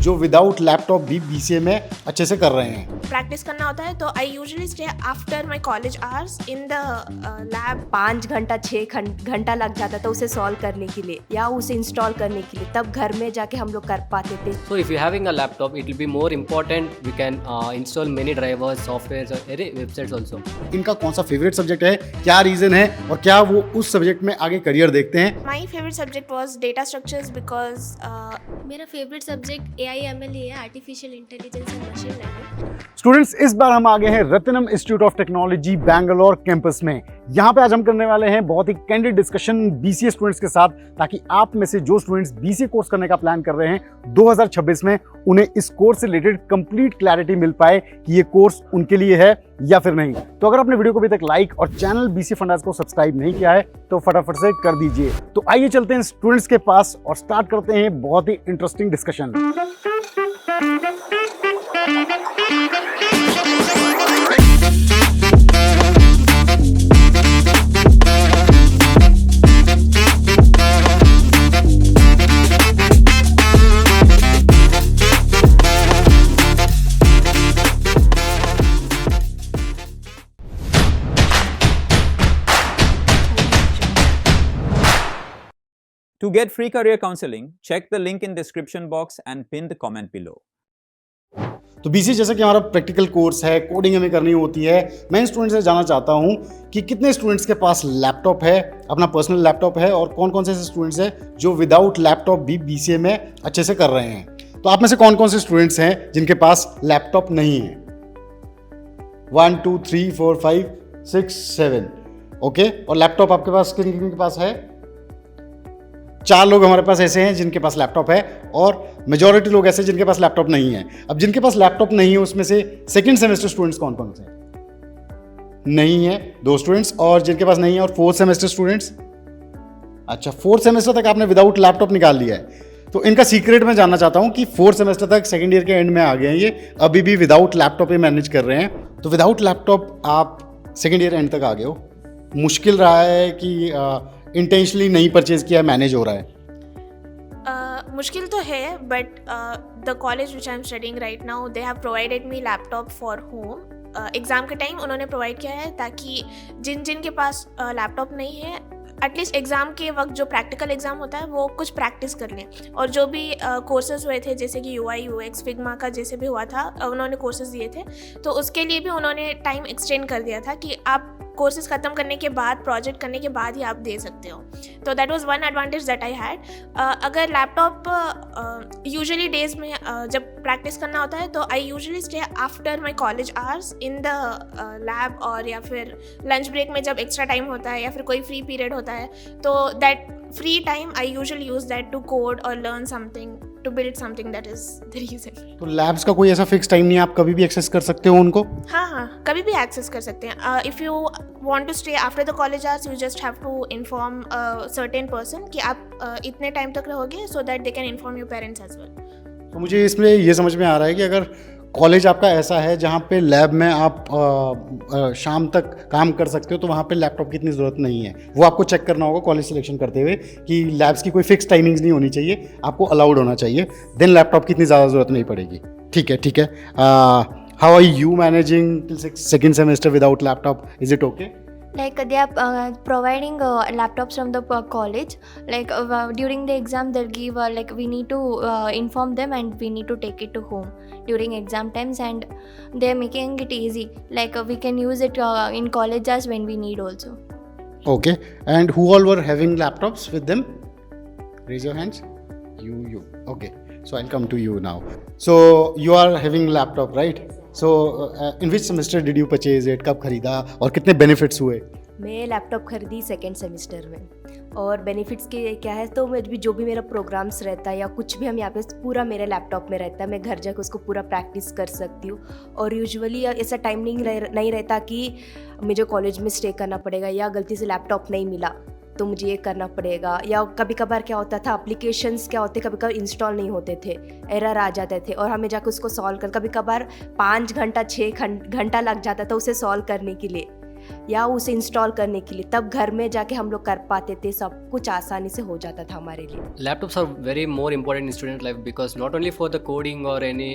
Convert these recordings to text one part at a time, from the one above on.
जो without laptop भी BCA में अच्छे से कर रहे हैं। प्रैक्टिस करना होता है तो I usually stay after my college hours in the lab. 5 घंटा 6 घंटा लग जाता था उसे सॉल्व करने के लिए या उसे इंस्टॉल करने के लिए, तब घर में जाके हम लोग कर पाते थे। So if you're having a laptop, it will be more important. We can install many drivers, softwares, or websites also. इनका कौन सा फेवरेट सब्जेक्ट है, क्या रीजन है और क्या वो उस सब्जेक्ट में आगे करियर देखते हैं। My favourite subject was data structures because मेरा फेवरेट सब्जेक्ट AI/ML है, artificial intelligence and machine learning. Students, इस बार हम आ गए हैं Ratnam institute of technology Bangalore campus में। यहाँ पे आज हम करने वाले हैं बहुत ही कैंडिड डिस्कशन बीसीए स्टूडेंट्स के साथ, ताकि आप में से जो स्टूडेंट्स बीसीए कोर्स करने का प्लान कर रहे हैं 2026 में, उन्हें इस कोर्स से रिलेटेड कंप्लीट क्लैरिटी मिल पाए कि ये कोर्स उनके लिए है या फिर नहीं। तो अगर आपने वीडियो को अभी तक लाइक और चैनल बीसीए फंडास को सब्सक्राइब नहीं किया है तो फटाफट से कर दीजिए। तो आइए चलते हैं स्टूडेंट्स के पास और स्टार्ट करते हैं बहुत ही interesting discussion. To get free career counseling, check the link in description box and pin the comment below. तो बीसीए जैसा कि हमारा प्रैक्टिकल कोर्स है, कोडिंग हमें करनी होती है। मैं इन स्टूडेंट्स से जानना चाहता हूँ कि कितने स्टूडेंट्स के पास लैपटॉप है, अपना पर्सनल लैपटॉप है, और कौन कौन से ऐसे स्टूडेंट्स हैं जो विदाउट लैपटॉप भी बीसीए में अच्छे से कर रहे हैं। तो आप में से कौन कौन से स्टूडेंट्स हैं जिनके पास लैपटॉप नहीं है? 1 2 3 4 5 6 7 ओके। और लैपटॉप आपके पास किन किन के पास है? 4 लोग हमारे पास ऐसे हैं जिनके पास लैपटॉप है, और मेजॉरिटी लोग ऐसे जिनके पास लैपटॉप नहीं है। अब जिनके पास लैपटॉप नहीं है उसमें से सेकंड सेमेस्टर स्टूडेंट्स कौन कौन से हैं? नहीं है 2 स्टूडेंट्स, और जिनके पास नहीं है, और 4th सेमेस्टर स्टूडेंट्स। अच्छा, 4th सेमेस्टर तक आपने विदाउट लैपटॉप निकाल लिया है। तो इनका सीक्रेट मैं जानना चाहता हूँ कि 4th सेमेस्टर तक सेकेंड ईयर के एंड में आ गए हैं, ये अभी भी विदाउट लैपटॉप ही मैनेज कर रहे हैं। तो विदाउट लैपटॉप आप सेकेंड ईयर एंड तक आ गए हो। मुश्किल रहा है कि इंटेंशनली नहीं परचेज किया, मैनेज हो रहा है? मुश्किल तो है, but the college which I am studying right now they have provided me laptop for home. Exam के टाइम उन्होंने प्रोवाइड किया है ताकि जिन जिन के पास लैपटॉप नहीं है, एटलीस्ट एग्ज़ाम के वक्त जो प्रैक्टिकल एग्ज़ाम होता है वो कुछ प्रैक्टिस कर लें। और जो भी कोर्सेज हुए थे, जैसे कि UI UX फिग्मा का जैसे भी हुआ था, उन्होंने कोर्सेज दिए थे, तो उसके लिए भी उन्होंने टाइम एक्सटेंड कर दिया था कि आप कोर्सेज ख़त्म करने के बाद, प्रोजेक्ट करने के बाद ही आप दे सकते हो। तो that was one advantage that I had. अगर लैपटॉप यूजुअली डेज में जब प्रैक्टिस करना होता है तो I usually stay after my college hours in the lab, और या फिर लंच ब्रेक में जब एक्स्ट्रा टाइम होता है या फिर कोई फ्री पीरियड होता है, तो that free time I usually use that to code और learn something, to build something. That is the reason. तो लैब्स का कोई ऐसा फिक्स टाइम नहीं है, आप कभी भी एक्सेस कर सकते हो उनको? हाँ, कभी भी एक्सेस कर सकते हैं। If you want to stay after the college hours, you just have to inform certain person कि आप इतने टाइम तक रहोगे, so that they can inform your parents as well. तो मुझे इसमें ये समझ में आ रहा है कि अगर कॉलेज आपका ऐसा है जहाँ पे लैब में आप शाम तक काम कर सकते हो, तो वहाँ पे लैपटॉप की इतनी ज़रूरत नहीं है। वो आपको चेक करना होगा कॉलेज सिलेक्शन करते हुए कि लैब्स की कोई फिक्स टाइमिंग्स नहीं होनी चाहिए, आपको अलाउड होना चाहिए, देन लैपटॉप की इतनी ज़्यादा ज़रूरत नहीं पड़ेगी। ठीक है। How are you managing till second semester without laptop? Is it okay? Like they are providing laptops from the college. Like during the exam, they'll give like we need to inform them and we need to take it to home during exam times, and they're making it easy. Like we can use it in college as when we need also. Okay. And who all were having laptops with them? Raise your hands. You. Okay. So I'll come to you now. So you are having laptop, right? So in which semester did you purchase it? कब खरीदा और कितने benefits हुए? मैं laptop खरीदी second semester में, और benefits के क्या है, तो मैं भी जो भी मेरा प्रोग्राम्स रहता है या कुछ भी हम यहाँ पे पूरा मेरे लैपटॉप में रहता है, मैं घर जाकर उसको पूरा प्रैक्टिस कर सकती हूँ। और यूजुअली ऐसा टाइम नहीं रहता कि मुझे कॉलेज में स्टे करना पड़ेगा या गलती से लैपटॉप नहीं मिला तो मुझे ये करना पड़ेगा, या कभी कभार क्या होता था, एप्लीकेशंस क्या होते कभी कभार इंस्टॉल नहीं होते थे, एरर आ जाते थे, और हमें जाकर उसको सॉल्व कर, कभी कभार 5 घंटा 6 घंटा लग जाता था उसे सॉल्व करने के लिए। या उसे इंस्टॉल करने के लिए, तब घर में जाके हम लोग कर पाते थे, सब कुछ आसानी से हो जाता था हमारे लिए। Laptops are very more important in student life because not only for the coding or any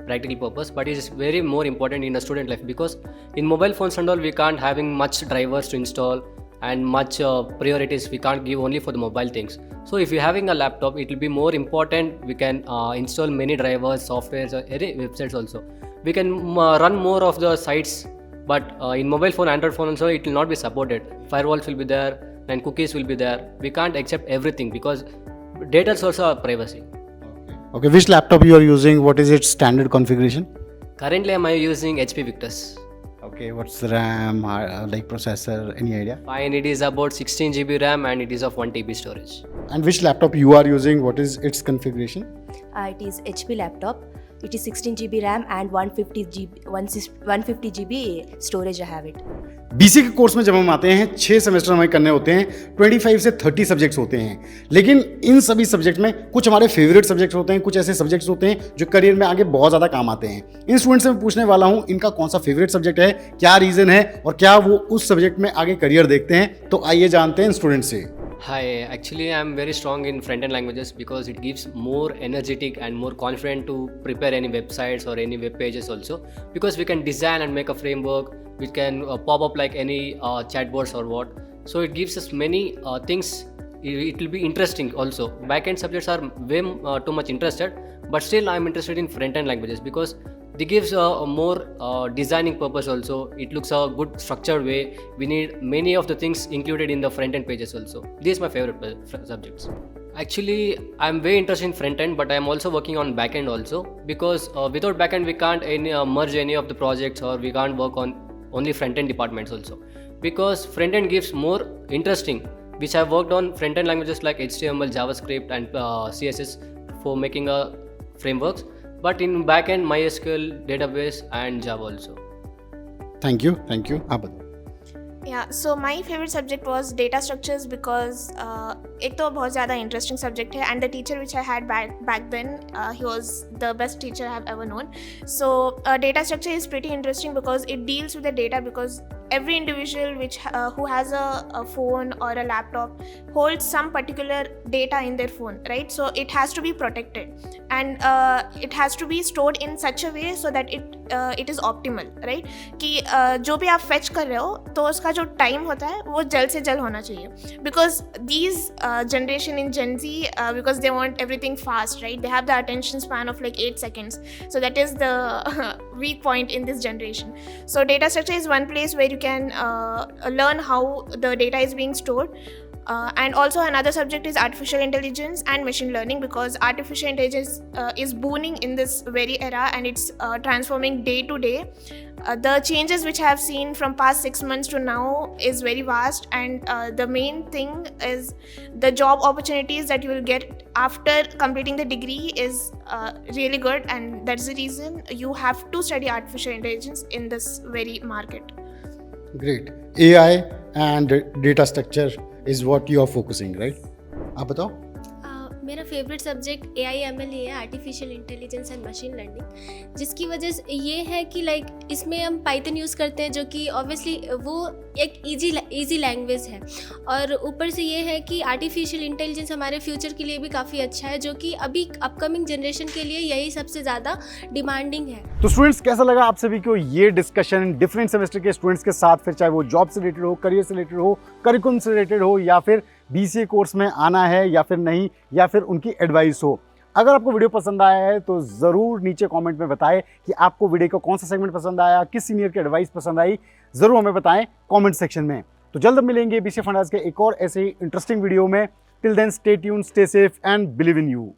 practical purpose, but it is very more important in a student life because in mobile phones and all we can't having much drivers to install and much priorities we can't give only for the mobile things. So if you're having a laptop, it will be more important. We can install many drivers, softwares, or any websites also. We can run more of the sites, but in mobile phone, Android phone also, it will not be supported. Firewalls will be there and cookies will be there. We can't accept everything because data is also privacy. Okay, which laptop you are using? What is its standard configuration? Currently, I'm using HP Victus. Okay, what's the RAM, like processor, any idea? Fine, it is about 16 GB RAM and it is of 1 TB storage. And which laptop you are using? What is its configuration? It is HP laptop. It is 16 GB RAM and 150 GB storage I have it. BC के course में जब हम आते हैं 6 semester हमें करने होते हैं, 25 से 30 सब्जेक्ट्स होते हैं, लेकिन इन सभी सब्जेक्ट में कुछ हमारे फेवरेट सब्जेक्ट्स होते हैं, कुछ ऐसे सब्जेक्ट्स होते हैं जो करियर में आगे बहुत ज़्यादा काम आते हैं। इन स्टूडेंट्स से मैं पूछने वाला हूँ इनका कौन सा फेवरेट सब्जेक्ट है, क्या रीज़न है और क्या वो उस सब्जेक्ट में आगे करियर देखते हैं। तो आइए जानते हैं इन स्टूडेंट से। Hi, actually I'm very strong in front-end languages because it gives more energetic and more confident to prepare any websites or any web pages also, because we can design and make a framework which can pop up like any chatbots or what. So it gives us many things. It will be interesting also. Back-end subjects are way too much interested, but still I'm interested in front-end languages because they gives a more designing purpose also. It looks a good structured way. We need many of the things included in the front-end pages also. These are my favorite subjects. Actually, I'm very interested in front-end, but I'm also working on back-end also because without back-end we can't merge any of the projects or we can't work on only front-end departments also, because front-end gives more interesting, which I've worked on front-end languages like HTML, JavaScript and CSS for making frameworks, but in back-end MySQL, database and Java also. Thank you. आप बताओ। Yeah, so my favorite subject was data structures because एक तो बहुत ज़्यादा interesting subject है, and the teacher which I had back then, he was the best teacher I have ever known. So data structure is pretty interesting because it deals with the data, because every individual who has a phone or a laptop holds some particular data in their phone, right? So it has to be protected and it has to be stored in such a way so that it is optimal, right? कि जो भी आप fetch कर रहे हो तो उसका जो time होता है वो जल्द से जल्द होना चाहिए, because these generation in Gen Z, because they want everything fast, right? They have the attention span of like 8 seconds, so that is the weak point in this generation. So data structure is one place where you can learn how the data is being stored. And also another subject is artificial intelligence and machine learning, because artificial intelligence is booming in this very era and it's transforming day to day. The changes which I have seen from past 6 months to now is very vast, and the main thing is the job opportunities that you will get after completing the degree is really good, and that's the reason you have to study artificial intelligence in this very market. Great. AI and data structure is what you are focusing, right? आप बताओ। मेरा favourite subject AI/ML ही है, artificial intelligence and machine learning, जिसकी वजह से ये है कि लाइक इसमें हम पाइथन यूज़ करते हैं, जो कि ऑब्वियसली वो एक इजी लैंग्वेज है, और ऊपर से ये है कि आर्टिफिशियल इंटेलिजेंस हमारे फ्यूचर के लिए भी काफ़ी अच्छा है, जो कि अभी अपकमिंग जनरेशन के लिए यही सबसे ज़्यादा डिमांडिंग है। तो स्टूडेंट्स, कैसा लगा आप सभी को ये डिस्कशन डिफरेंट सेमेस्टर के स्टूडेंट्स के साथ, फिर चाहे वो जॉब से रिलेटेड हो, करियर से रिलेटेड हो, करिकुलम से रिलेटेड हो, या फिर BCA कोर्स में आना है या फिर नहीं, या फिर उनकी एडवाइस हो। अगर आपको वीडियो पसंद आया है तो ज़रूर नीचे कमेंट में बताएं कि आपको वीडियो का कौन सा सेगमेंट पसंद आया, किस सीनियर की एडवाइस पसंद आई, ज़रूर हमें बताएं कमेंट सेक्शन में। तो जल्द मिलेंगे BCA फंडास के एक और ऐसे ही इंटरेस्टिंग वीडियो में। Till then stay tuned, stay safe and believe in you.